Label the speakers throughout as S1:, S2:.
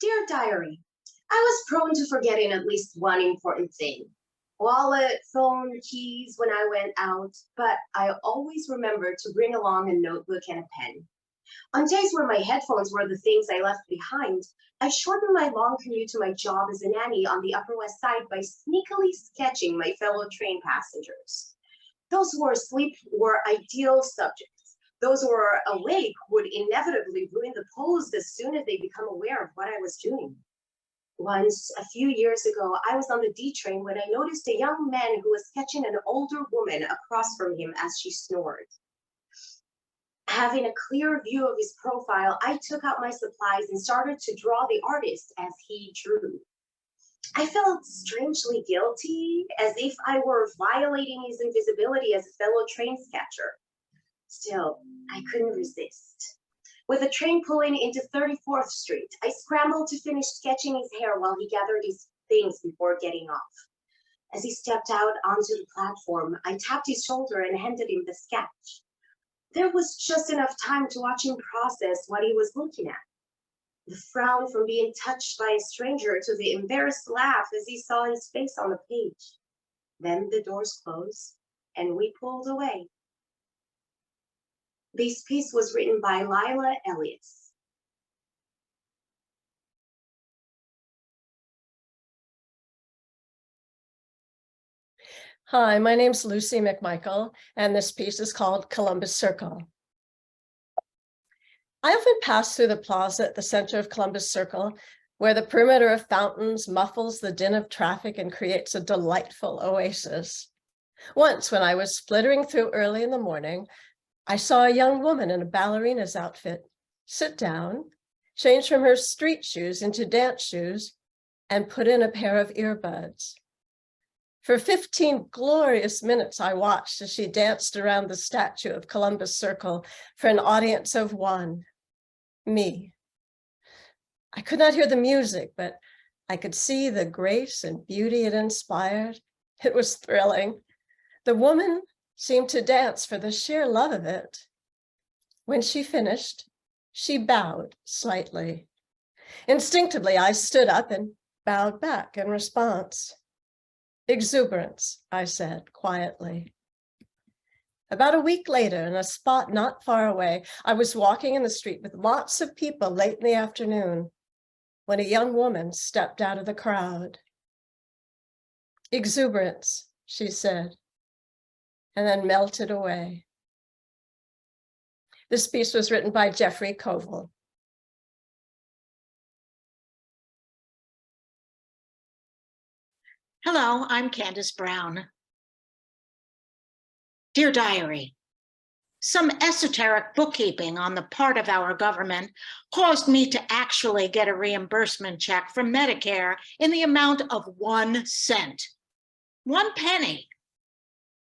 S1: Dear Diary, I was prone to forgetting at least one important thing. Wallet, phone, keys when I went out, but I always remembered to bring along a notebook and a pen. On days where my headphones were the things I left behind, I shortened my long commute to my job as a nanny on the Upper West Side by sneakily sketching my fellow train passengers. Those who were asleep were ideal subjects. Those who were awake would inevitably ruin the pose as soon as they become aware of what I was doing. Once, a few years ago, I was on the D train when I noticed a young man who was sketching an older woman across from him as she snored. Having a clear view of his profile, I took out my supplies and started to draw the artist as he drew. I felt strangely guilty, as if I were violating his invisibility as a fellow train sketcher. Still, I couldn't resist. With the train pulling into 34th Street, I scrambled to finish sketching his hair while he gathered his things before getting off. As he stepped out onto the platform, I tapped his shoulder and handed him the sketch. There was just enough time to watch him process what he was looking at. The frown from being touched by a stranger to the embarrassed laugh as he saw his face on the page. Then the doors closed and we pulled away. This piece was written by Lila Elias.
S2: Hi, my name's Lucy McMichael, and this piece is called Columbus Circle. I often pass through the plaza at the center of Columbus Circle, where the perimeter of fountains muffles the din of traffic and creates a delightful oasis. Once, when I was flittering through early in the morning, I saw a young woman in a ballerina's outfit sit down, change from her street shoes into dance shoes, and put in a pair of earbuds. For 15 glorious minutes, I watched as she danced around the statue of Columbus Circle for an audience of one, me. I could not hear the music, but I could see the grace and beauty it inspired. It was thrilling. The woman seemed to dance for the sheer love of it. When she finished, she bowed slightly. Instinctively, I stood up and bowed back in response. Exuberance, I said quietly. About a week later, in a spot not far away, I was walking in the street with lots of people late in the afternoon when a young woman stepped out of the crowd. Exuberance, she said, and then melted away. This piece was written by Jeffrey Koval.
S3: Hello, I'm Candice Brown. Dear Diary, some esoteric bookkeeping on the part of our government caused me to actually get a reimbursement check from Medicare in the amount of 1 cent. 1 penny.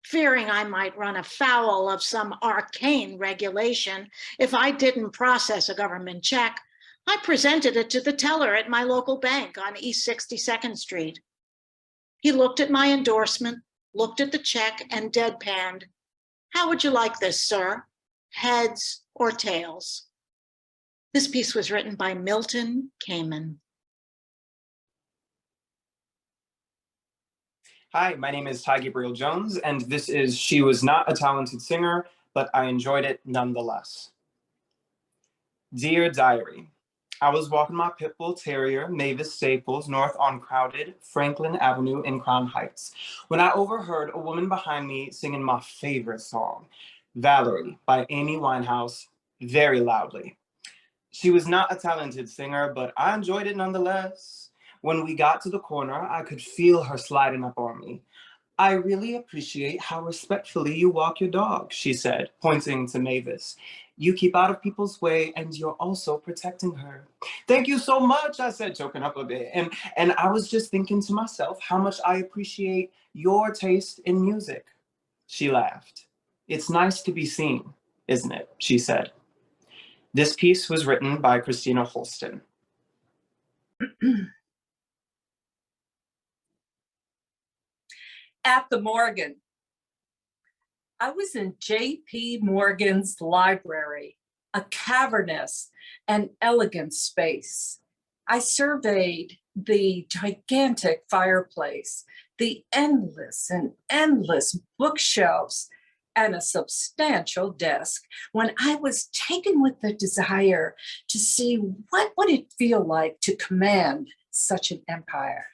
S3: Fearing I might run afoul of some arcane regulation if I didn't process a government check, I presented it to the teller at my local bank on East 62nd Street. He looked at my endorsement, looked at the check, and deadpanned. How would you like this, sir? Heads or tails? This piece was written by Milton Kamen.
S4: Hi, my name is Ty-Gabriel Jones, and this is She Was Not a Talented Singer, but I Enjoyed It Nonetheless. Dear Diary, I was walking my pit bull terrier, Mavis Staples, north on crowded Franklin Avenue in Crown Heights, when I overheard a woman behind me singing my favorite song, Valerie by Amy Winehouse, very loudly. She was not a talented singer, but I enjoyed it nonetheless. When we got to the corner, I could feel her sliding up on me. I really appreciate how respectfully you walk your dog, she said, pointing to Mavis. You keep out of people's way and you're also protecting her. Thank you so much, I said, choking up a bit. And I was just thinking to myself how much I appreciate your taste in music. She laughed. It's nice to be seen, isn't it? She said. This piece was written by Christina Holston.
S5: At the Morgan. I was in J.P. Morgan's library, a cavernous and elegant space. I surveyed the gigantic fireplace, the endless and endless bookshelves, and a substantial desk when I was taken with the desire to see what would it feel like to command such an empire.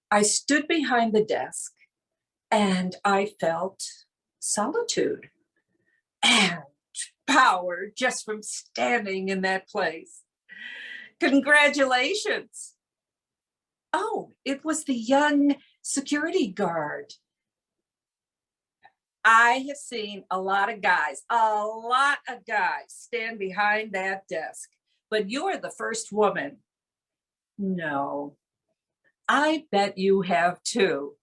S5: I stood behind the desk and I felt solitude and power just from standing in that place. Congratulations. Oh, it was the young security guard. I have seen a lot of guys stand behind that desk, but you're the first woman. No, I bet you have too.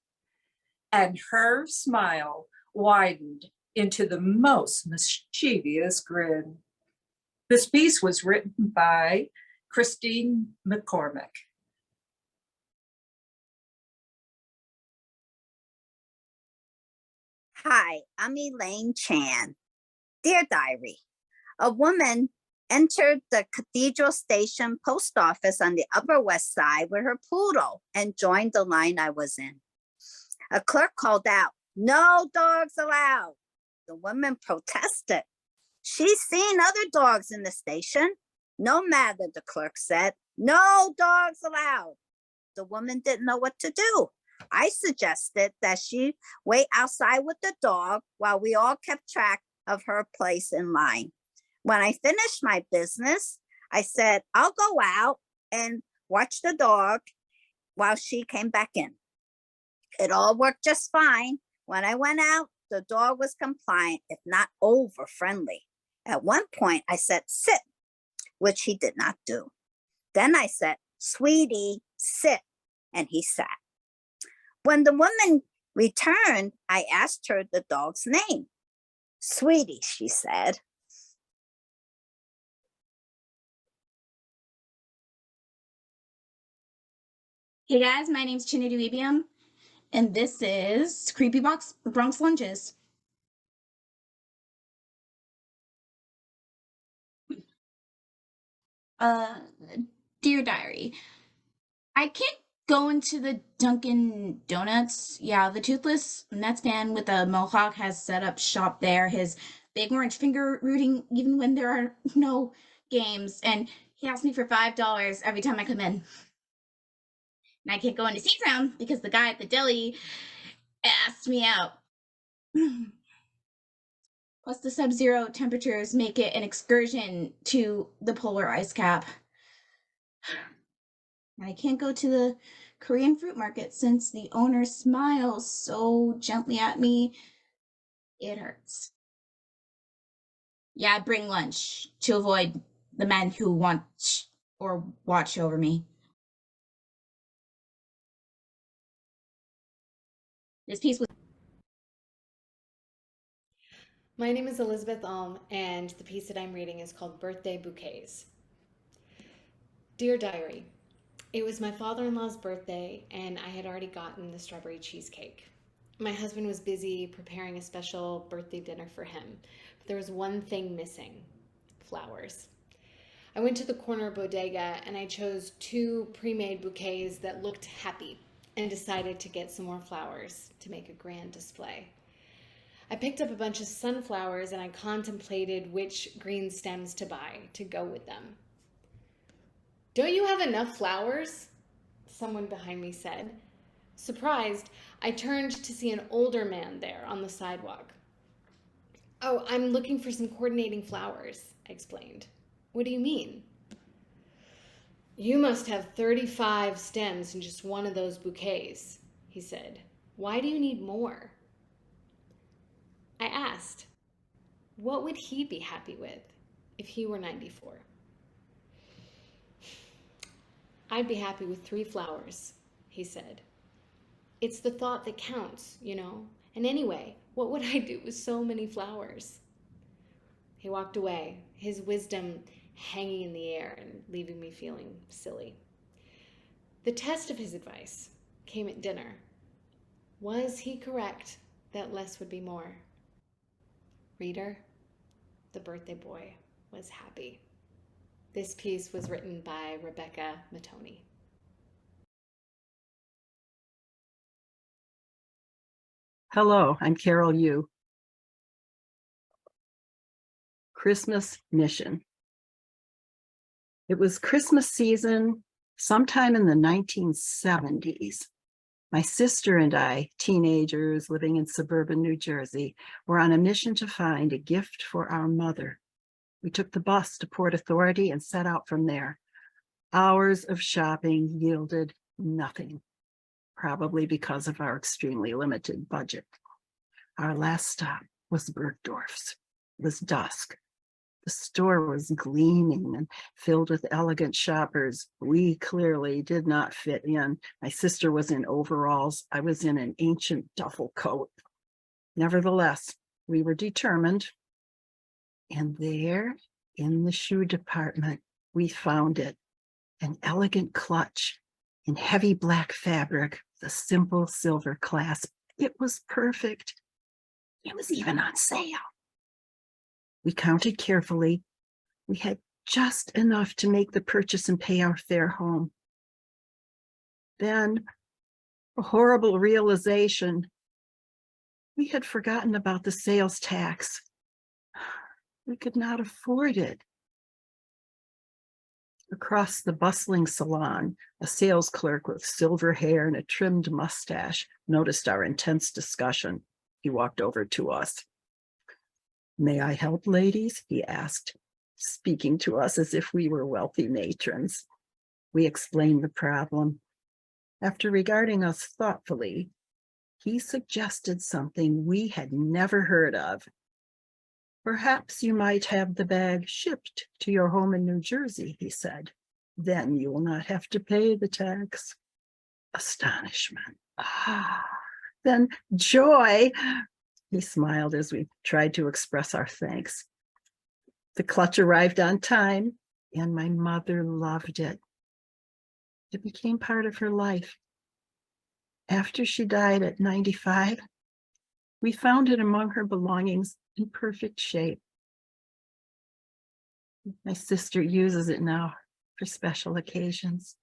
S5: And her smile widened into the most mischievous grin. This piece was written by Christine McCormick.
S6: Hi, I'm Elaine Chan. Dear Diary, a woman entered the Cathedral Station post office on the Upper West Side with her poodle and joined the line I was in. A clerk called out, "No dogs allowed." The woman protested. "She's seen other dogs in the station." "No matter," the clerk said. "No dogs allowed." The woman didn't know what to do. I suggested that she wait outside with the dog while we all kept track of her place in line. When I finished my business, I said, "I'll go out and watch the dog," while she came back in. It all worked just fine. When I went out, the dog was compliant, if not over friendly. At one point, I said, "Sit," which he did not do. Then I said, "Sweetie, sit," and he sat. When the woman returned, I asked her the dog's name. "Sweetie," she said.
S7: Hey guys, my name's Chinedu Ibiam, and this is Creepy Bronx Lunches. Dear Diary, I can't go into the Dunkin' Donuts. Yeah, the toothless Nets fan with a mohawk has set up shop there. His big orange finger rooting even when there are no games, and he asks me for $5 every time I come in. And I can't go into Seatown because the guy at the deli asked me out. Plus the sub-zero temperatures make it an excursion to the polar ice cap. And I can't go to the Korean fruit market since the owner smiles so gently at me. It hurts. Yeah, I bring lunch to avoid the men who want or watch over me. This piece was
S8: My name is Elizabeth Alm, and the piece that I'm reading is called Birthday Bouquets. Dear Diary, it was my father-in-law's birthday, and I had already gotten the strawberry cheesecake. My husband was busy preparing a special birthday dinner for him, but there was one thing missing: flowers. I went to the corner bodega, and I chose 2 pre-made bouquets that looked happy, and decided to get some more flowers to make a grand display. I picked up a bunch of sunflowers and I contemplated which green stems to buy to go with them. "Don't you have enough flowers?" someone behind me said. Surprised, I turned to see an older man there on the sidewalk. "Oh, I'm looking for some coordinating flowers," I explained. "What do you mean?" "You must have 35 stems in just one of those bouquets," he said. "Why do you need more?" I asked, what would he be happy with if he were 94? "I'd be happy with 3 flowers," he said. "It's the thought that counts, you know. And anyway, what would I do with so many flowers?" He walked away, his wisdom hanging in the air and leaving me feeling silly. The test of his advice came at dinner. Was he correct that less would be more? Reader, the birthday boy was happy. This piece was written by Rebecca Matoni.
S9: Hello, I'm Carolle. Christmas Mission. It was Christmas season sometime in the 1970s. My sister and I, teenagers living in suburban New Jersey, were on a mission to find a gift for our mother. We took the bus to Port Authority and set out from there. Hours of shopping yielded nothing, probably because of our extremely limited budget. Our last stop was Bergdorf's. It was dusk. The store was gleaming and filled with elegant shoppers. We clearly did not fit in. My sister was in overalls. I was in an ancient duffel coat. Nevertheless, we were determined. And there, in the shoe department, we found it. An elegant clutch in heavy black fabric, the simple silver clasp. It was perfect. It was even on sale. We counted carefully. We had just enough to make the purchase and pay our fare home. Then, a horrible realization. We had forgotten about the sales tax. We could not afford it. Across the bustling salon, a sales clerk with silver hair and a trimmed mustache noticed our intense discussion. He walked over to us. "May I help, ladies?" he asked, speaking to us as if we were wealthy matrons. We explained the problem. After regarding us thoughtfully, he suggested something we had never heard of. "Perhaps you might have the bag shipped to your home in New Jersey," he said. "Then you will not have to pay the tax." Astonishment. Then joy. He smiled as we tried to express our thanks. The clutch arrived on time, and my mother loved it. It became part of her life. After she died at 95, we found it among her belongings in perfect shape. My sister uses it now for special occasions.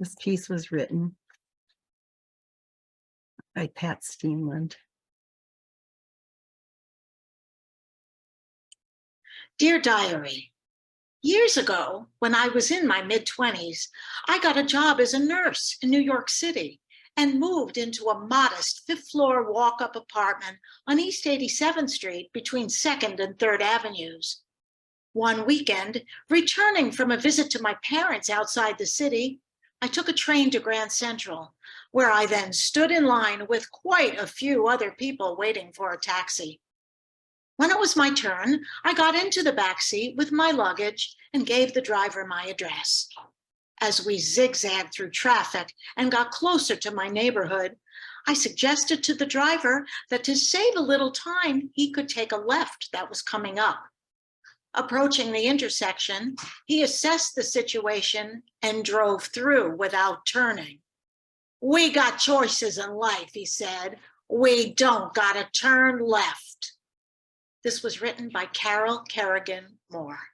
S9: This piece was written by Pat Steenland.
S3: Dear Diary, years ago, when I was in my mid-20s, I got a job as a nurse in New York City and moved into a modest fifth-floor walk-up apartment on East 87th Street between 2nd and 3rd Avenues. One weekend, returning from a visit to my parents outside the city, I took a train to Grand Central, where I then stood in line with quite a few other people waiting for a taxi. When it was my turn, I got into the back seat with my luggage and gave the driver my address. As we zigzagged through traffic and got closer to my neighborhood, I suggested to the driver that to save a little time, he could take a left that was coming up. Approaching the intersection, he assessed the situation and drove through without turning. "We got choices in life," he said. "We don't gotta turn left." This was written by Carol Kerrigan Moore.